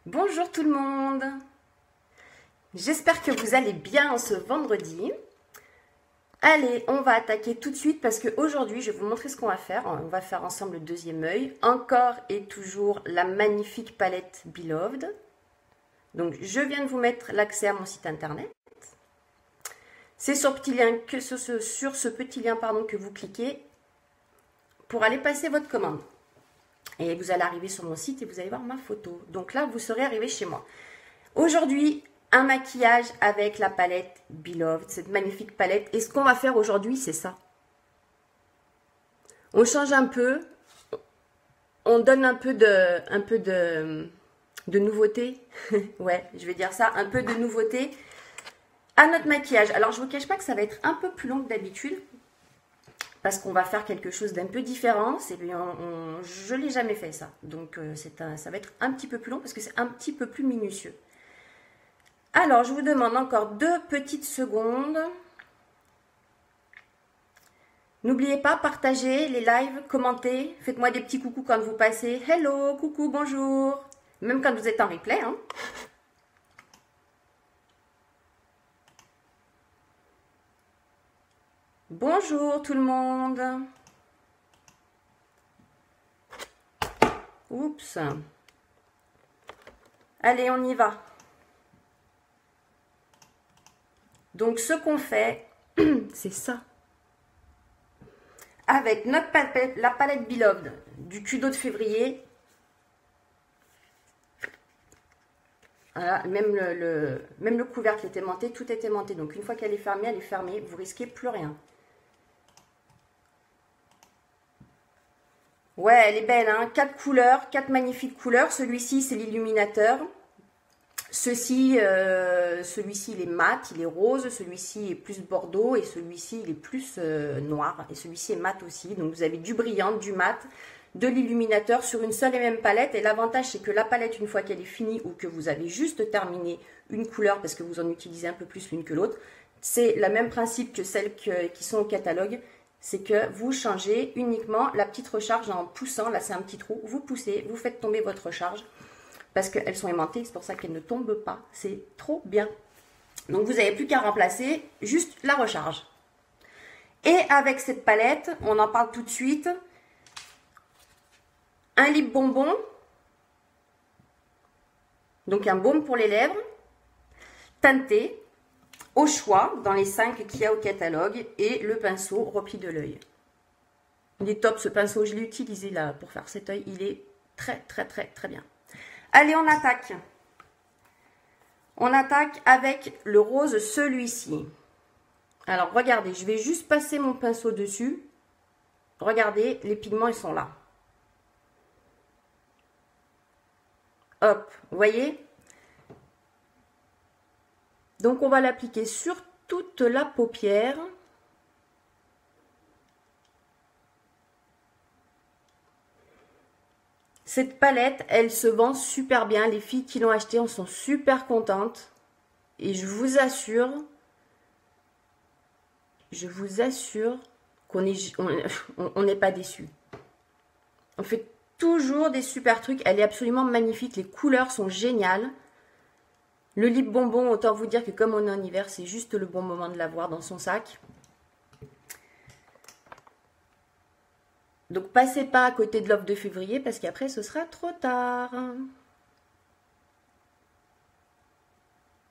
Bonjour tout le monde. J'espère que vous allez bien ce vendredi. Allez, on va attaquer tout de suite parce qu'aujourd'hui, je vais vous montrer ce qu'on va faire. On va faire ensemble le deuxième œil. Encore et toujours la magnifique palette Beloved. Donc, je viens de vous mettre l'accès à mon site internet. C'est sur ce petit lien que vous cliquez pour aller passer votre commande. Et vous allez arriver sur mon site et vous allez voir ma photo. Donc là, vous serez arrivé chez moi. Aujourd'hui, un maquillage avec la palette Beloved, cette magnifique palette. Et ce qu'on va faire aujourd'hui, c'est ça. On change un peu. On donne un peu de nouveauté. Ouais, je vais dire ça. Un peu de nouveauté à notre maquillage. Alors, je ne vous cache pas que ça va être un peu plus long que d'habitude. Parce qu'on va faire quelque chose d'un peu différent. Je ne l'ai jamais fait ça. Donc ça va être un petit peu plus long parce que c'est un petit peu plus minutieux. Alors, je vous demande encore 2 petites secondes. N'oubliez pas, partagez les lives, commentez. Faites-moi des petits coucous quand vous passez. Hello, coucou, bonjour. Même quand vous êtes en replay, hein. Bonjour tout le monde. Oups. Allez, on y va. Donc, ce qu'on fait, c'est ça. Avec la palette Beloved du Q2 de février. Voilà, même le couvercle est aimanté, tout est aimanté. Donc, une fois qu'elle est fermée, vous risquez plus rien. Ouais, elle est belle, hein. 4 couleurs, 4 magnifiques couleurs. Celui-ci, c'est l'illuminateur. Celui-ci, il est mat, il est rose. Celui-ci est plus bordeaux et celui-ci, il est plus noir. Et celui-ci est mat aussi. Donc, vous avez du brillant, du mat, de l'illuminateur sur une seule et même palette. Et l'avantage, c'est que la palette, une fois qu'elle est finie ou que vous avez juste terminé une couleur parce que vous en utilisez un peu plus l'une que l'autre, c'est le même principe que celles qui sont au catalogue. C'est que vous changez uniquement la petite recharge en poussant. Là, c'est un petit trou. Vous poussez, vous faites tomber votre recharge parce qu'elles sont aimantées. C'est pour ça qu'elles ne tombent pas. C'est trop bien. Donc, vous n'avez plus qu'à remplacer juste la recharge. Et avec cette palette, on en parle tout de suite. Un lip bonbon. Donc, un baume pour les lèvres. Teinté. Au choix, dans les 5 qu'il y a au catalogue, et le pinceau repli de l'œil. Il est top ce pinceau, je l'ai utilisé là pour faire cet œil, il est très bien. Allez, on attaque. On attaque avec le rose, celui-ci. Alors, regardez, je vais juste passer mon pinceau dessus. Regardez, les pigments, ils sont là. Hop, vous voyez ? Donc, on va l'appliquer sur toute la paupière. Cette palette, elle se vend super bien. Les filles qui l'ont achetée en sont super contentes. Et je vous assure qu'on n'est pas déçus. On fait toujours des super trucs. Elle est absolument magnifique. Les couleurs sont géniales. Le lip bonbon, autant vous dire que comme on est en hiver, c'est juste le bon moment de l'avoir dans son sac. Donc, passez pas à côté de l'offre de février parce qu'après, ce sera trop tard.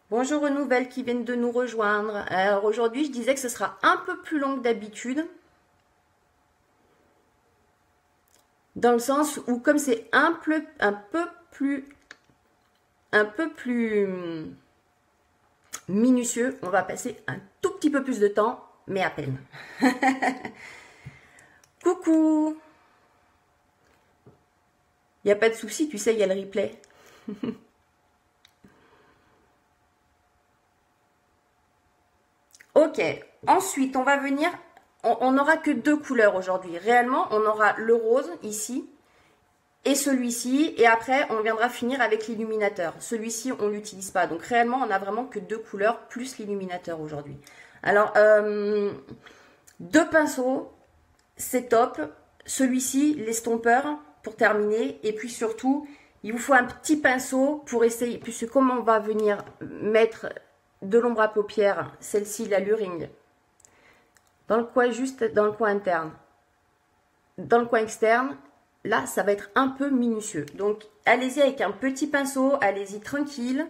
Bonjour aux nouvelles qui viennent de nous rejoindre. Alors, aujourd'hui, je disais que ce sera un peu plus long que d'habitude. Dans le sens où, comme c'est un peu plus minutieux, on va passer un tout petit peu plus de temps, mais à peine. Coucou. Il n'y a pas de souci, tu sais, il y a le replay. Ok, ensuite, on va venir, on n'aura que 2 couleurs aujourd'hui. Réellement, on aura le rose ici et celui-ci, et après on viendra finir avec l'illuminateur. Celui-ci on l'utilise pas, donc réellement on a vraiment que 2 couleurs plus l'illuminateur aujourd'hui. Alors 2 pinceaux, c'est top. Celui-ci, l'estompeur pour terminer, et puis surtout Il vous faut un petit pinceau pour essayer, puisque comme on va venir mettre de l'ombre à paupières, celle-ci, la Luring, dans le coin, juste dans le coin interne, dans le coin externe, là, ça va être un peu minutieux. Donc, allez-y avec un petit pinceau, allez-y tranquille.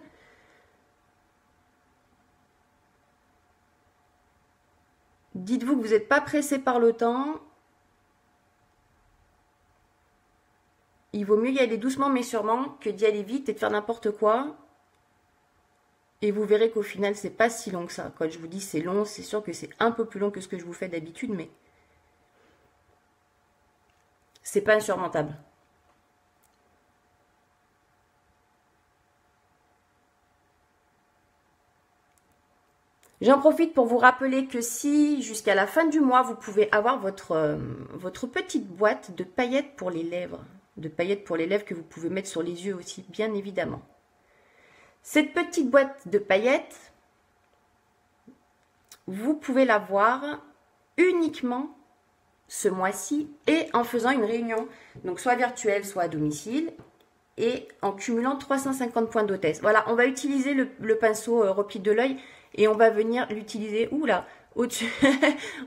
Dites-vous que vous n'êtes pas pressé par le temps. Il vaut mieux y aller doucement mais sûrement que d'y aller vite et de faire n'importe quoi. Et vous verrez qu'au final, c'est pas si long que ça. Quand je vous dis c'est long, c'est sûr que c'est un peu plus long que ce que je vous fais d'habitude, mais c'est pas insurmontable. J'en profite pour vous rappeler que si jusqu'à la fin du mois, vous pouvez avoir votre petite boîte de paillettes pour les lèvres. De paillettes pour les lèvres que vous pouvez mettre sur les yeux aussi, bien évidemment. Cette petite boîte de paillettes, vous pouvez l'avoir uniquement ce mois-ci et en faisant une réunion, donc soit virtuelle, soit à domicile, et en cumulant 350 points d'hôtesse. Voilà, on va utiliser le pinceau repli de l'œil et on va venir l'utiliser, oula, au-dessus,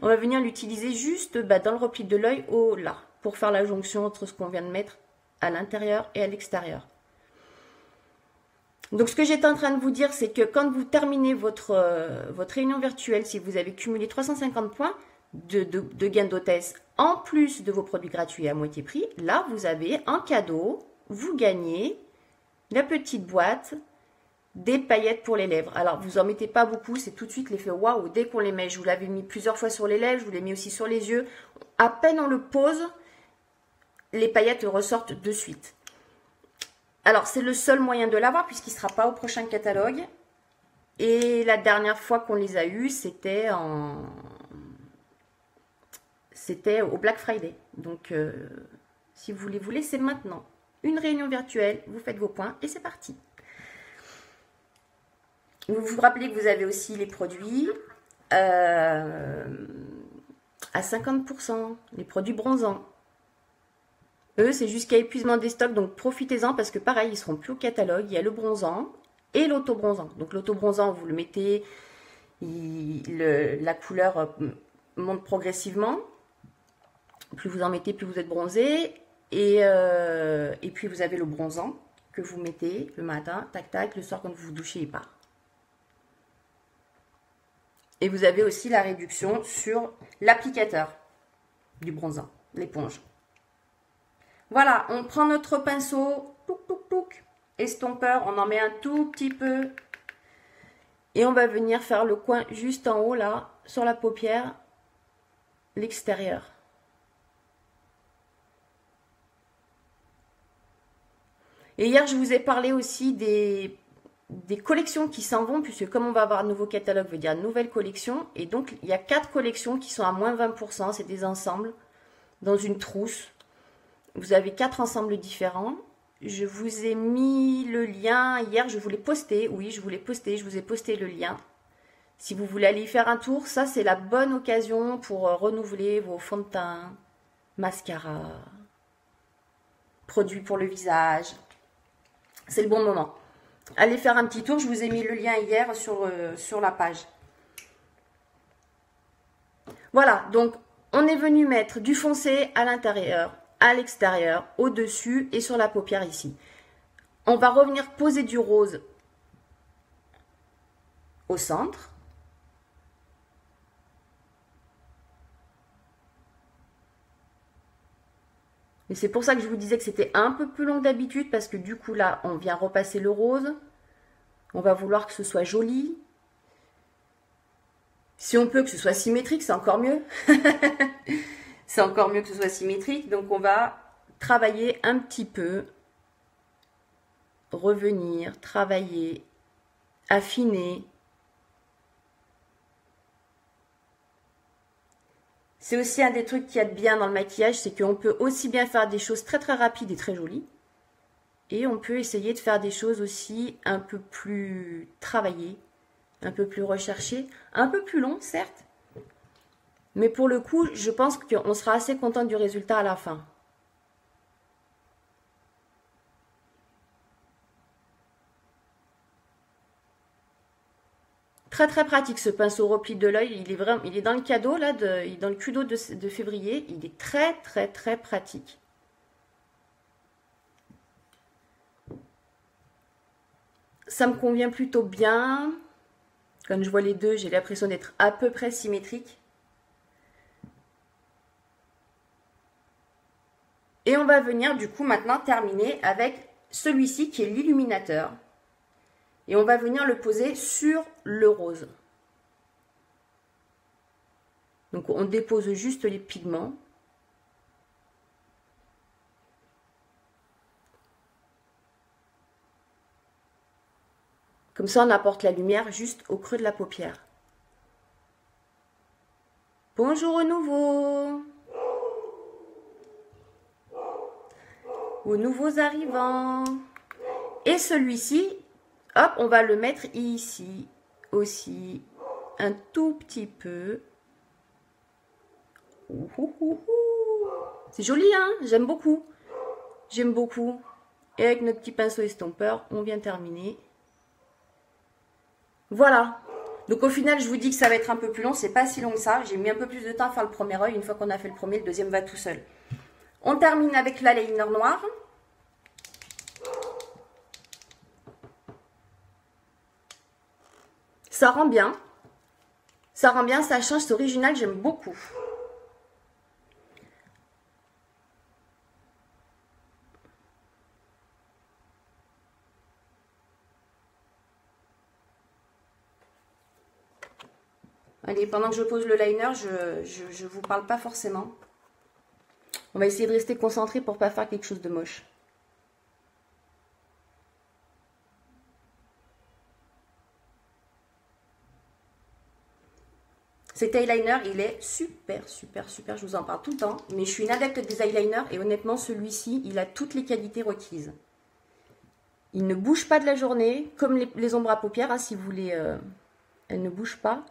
on va venir l'utiliser juste dans le repli de l'œil, là, pour faire la jonction entre ce qu'on vient de mettre à l'intérieur et à l'extérieur. Donc, ce que j'étais en train de vous dire, c'est que quand vous terminez votre réunion virtuelle, si vous avez cumulé 350 points de gain d'hôtesse, en plus de vos produits gratuits à moitié prix, là, vous avez un cadeau, vous gagnez la petite boîte des paillettes pour les lèvres. Alors, vous en mettez pas beaucoup, c'est tout de suite l'effet waouh. Dès qu'on les met, je vous l'avais mis plusieurs fois sur les lèvres, je vous l'ai mis aussi sur les yeux. À peine on le pose, les paillettes ressortent de suite. Alors, c'est le seul moyen de l'avoir puisqu'il ne sera pas au prochain catalogue. Et la dernière fois qu'on les a eus, c'était au Black Friday. Donc, si vous les voulez, c'est maintenant. Une réunion virtuelle, vous faites vos points et c'est parti. Vous vous rappelez que vous avez aussi les produits à 50%, les produits bronzants. Eux, c'est jusqu'à épuisement des stocks, donc profitez-en parce que pareil, ils seront plus au catalogue. Il y a le bronzant et l'auto-bronzant. Donc l'auto-bronzant, vous le mettez, la couleur monte progressivement. Plus vous en mettez, plus vous êtes bronzé. Et puis vous avez le bronzant que vous mettez le matin, tac tac, le soir quand vous vous douchez, il part. Et vous avez aussi la réduction sur l'applicateur du bronzant, l'éponge. Voilà, on prend notre pinceau, touc, touc, touc, estompeur, on en met un tout petit peu. Et on va venir faire le coin juste en haut, là, sur la paupière, l'extérieur. Et hier, je vous ai parlé aussi des collections qui s'en vont, puisque comme on va avoir un nouveau catalogue, veut dire nouvelle collection. Et donc, il y a 4 collections qui sont à moins 20%, c'est des ensembles, dans une trousse. Vous avez 4 ensembles différents. Je vous ai mis le lien hier, je vous l'ai posté. Oui, je vous l'ai posté, je vous ai posté le lien. Si vous voulez aller y faire un tour, ça c'est la bonne occasion pour renouveler vos fonds de teint, mascara, produits pour le visage. C'est le bon moment. Allez faire un petit tour, je vous ai mis le lien hier sur la page. Voilà, donc on est venu mettre du foncé à l'intérieur, à l'extérieur, au-dessus et sur la paupière ici. On va revenir poser du rose au centre. Et c'est pour ça que je vous disais que c'était un peu plus long que d'habitude parce que du coup là, on vient repasser le rose. On va vouloir que ce soit joli. Si on peut que ce soit symétrique, c'est encore mieux. C'est encore mieux que ce soit symétrique. Donc on va travailler un petit peu, revenir, travailler, affiner. C'est aussi un des trucs qu'il y a de bien dans le maquillage, c'est qu'on peut aussi bien faire des choses très très rapides et très jolies. Et on peut essayer de faire des choses aussi un peu plus travaillées, un peu plus recherchées, un peu plus long certes. Mais pour le coup, je pense qu'on sera assez content du résultat à la fin. Très très pratique ce pinceau repli de l'œil. Il est vraiment, il est dans le cadeau là, il est dans le cadeau de février. Il est très très très pratique. Ça me convient plutôt bien. Quand je vois les deux, j'ai l'impression d'être à peu près symétrique. Et on va venir du coup maintenant terminer avec celui-ci qui est l'illuminateur. Et on va venir le poser sur le rose. Donc on dépose juste les pigments. Comme ça on apporte la lumière juste au creux de la paupière. Bonjour au nouveau. Aux nouveaux arrivants. Et celui-ci, hop, on va le mettre ici aussi, un tout petit peu. C'est joli, hein? J'aime beaucoup. J'aime beaucoup. Et avec notre petit pinceau estompeur, on vient terminer. Voilà. Donc au final, je vous dis que ça va être un peu plus long. C'est pas si long que ça. J'ai mis un peu plus de temps à faire le premier œil. Une fois qu'on a fait le premier, le deuxième va tout seul. On termine avec l'eyeliner noir. Ça rend bien. Ça rend bien, ça change, c'est original, j'aime beaucoup. Allez, pendant que je pose le liner, je vous parle pas forcément. On va essayer de rester concentré pour pas faire quelque chose de moche. Cet eyeliner, il est super, super, super. Je vous en parle tout le temps. Mais je suis une adepte des eyeliners et honnêtement, celui-ci, il a toutes les qualités requises. Il ne bouge pas de la journée, comme les ombres à paupières, hein, si vous voulez. Elles ne bougent pas.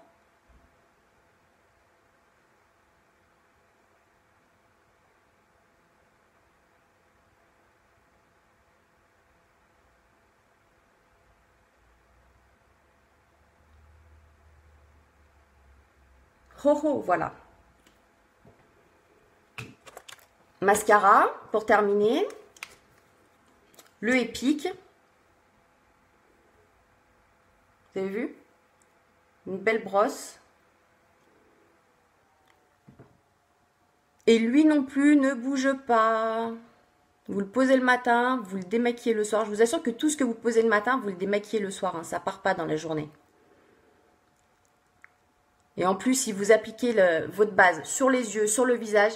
Oh, oh, voilà. Mascara, pour terminer. Le Epic. Vous avez vu? Une belle brosse. Et lui non plus ne bouge pas. Vous le posez le matin, vous le démaquillez le soir. Je vous assure que tout ce que vous posez le matin, vous le démaquillez le soir. Hein, ça part pas dans la journée. Et en plus, si vous appliquez votre base sur les yeux, sur le visage,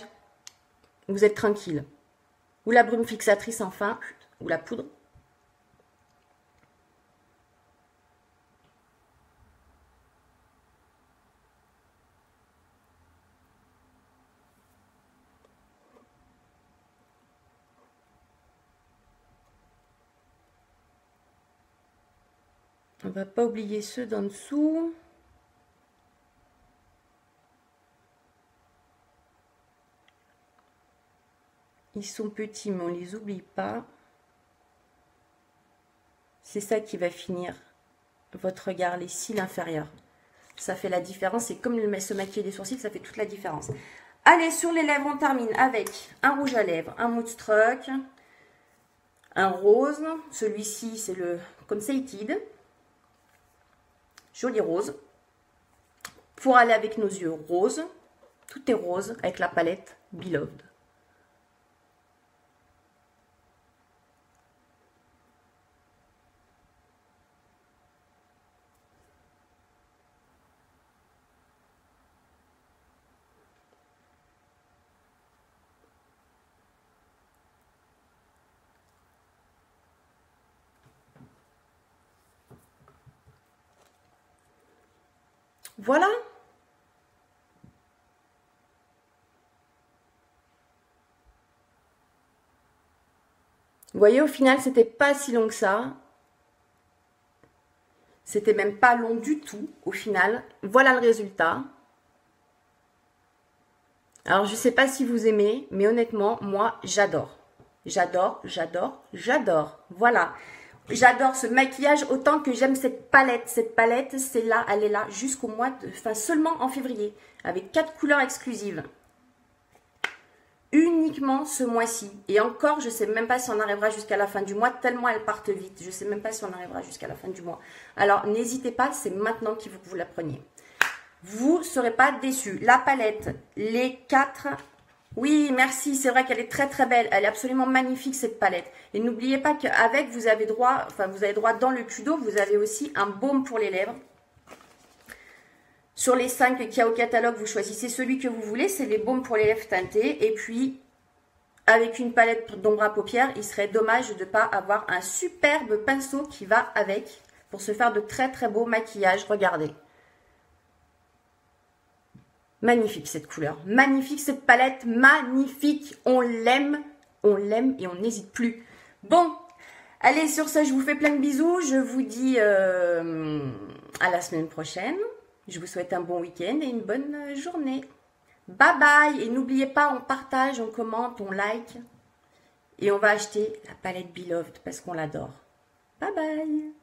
vous êtes tranquille. Ou la brume fixatrice enfin, ou la poudre. On va pas oublier ceux d'en dessous. Ils sont petits, mais on ne les oublie pas. C'est ça qui va finir votre regard, les cils inférieurs. Ça fait la différence. Et comme se maquiller les sourcils, ça fait toute la différence. Allez, sur les lèvres, on termine avec un rouge à lèvres, un Moodstruck, un rose. Celui-ci, c'est le Concentrated. Joli rose. Pour aller avec nos yeux roses. Tout est rose avec la palette Beloved. Voilà. Vous voyez, au final, c'était pas si long que ça. C'était même pas long du tout, au final. Voilà le résultat. Alors, je sais pas si vous aimez, mais honnêtement, moi, j'adore. J'adore, j'adore, j'adore. Voilà. J'adore ce maquillage autant que j'aime cette palette. Cette palette, c'est là, elle est là jusqu'au mois de... Enfin, seulement en février. Avec 4 couleurs exclusives. Uniquement ce mois-ci. Et encore, je ne sais même pas si on arrivera jusqu'à la fin du mois, tellement elles partent vite. Je ne sais même pas si on arrivera jusqu'à la fin du mois. Alors, n'hésitez pas, c'est maintenant qu'il faut que vous la preniez. Vous ne serez pas déçus. La palette, les 4... Oui, merci, c'est vrai qu'elle est très très belle. Elle est absolument magnifique cette palette. Et n'oubliez pas qu'avec, vous avez droit, dans le Kudo, vous avez aussi un baume pour les lèvres. Sur les 5 qu'il y a au catalogue, vous choisissez celui que vous voulez. C'est les baumes pour les lèvres teintés. Et puis, avec une palette d'ombre à paupières, il serait dommage de ne pas avoir un superbe pinceau qui va avec pour se faire de très très beaux maquillages. Regardez. Magnifique cette couleur, magnifique cette palette, magnifique, on l'aime et on n'hésite plus. Bon, allez sur ça, je vous fais plein de bisous, je vous dis à la semaine prochaine. Je vous souhaite un bon week-end et une bonne journée. Bye bye, et n'oubliez pas, on partage, on commente, on like et on va acheter la palette Beloved parce qu'on l'adore. Bye bye.